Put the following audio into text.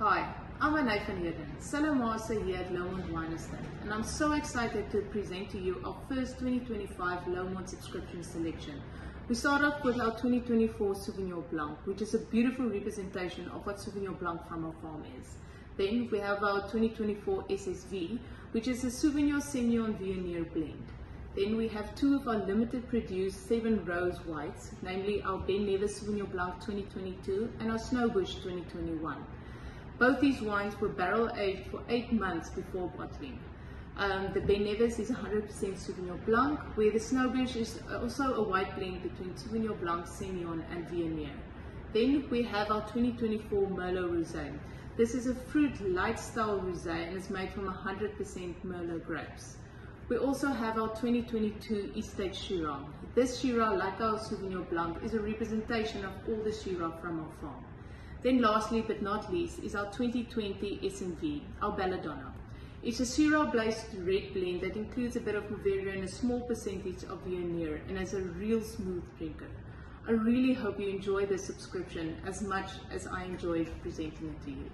Hi, I'm Anay van Heerden, Cellar Master here at Lowmont Wine Estate, and I'm so excited to present to you our first 2025 Lowmont subscription selection. We start off with our 2024 Sauvignon Blanc, which is a beautiful representation of what Sauvignon Blanc from our farm is. Then we have our 2024 SSV, which is a Sauvignon Semillon Viognier blend. Then we have two of our limited produced 7 Rose whites, namely our Ben Nevis Sauvignon Blanc 2022 and our Snowbush 2021. Both these wines were barrel aged for 8 months before bottling. The Ben Nevis is 100% Sauvignon Blanc, where the Snowbush is also a white blend between Sauvignon Blanc, Semillon and Viognier. Then we have our 2024 Merlot Rosé. This is a fruit light style rosé and is made from 100% Merlot grapes. We also have our 2022 Estate Shiraz. This Shiraz, like our Sauvignon Blanc, is a representation of all the Shiraz from our farm. Then lastly but not least is our 2020 SNV, our Belladonna. It's a Shiraz-based red blend that includes a bit of Mourvedre and a small percentage of Viognier and is a real smooth drinker. I really hope you enjoy this subscription as much as I enjoyed presenting it to you.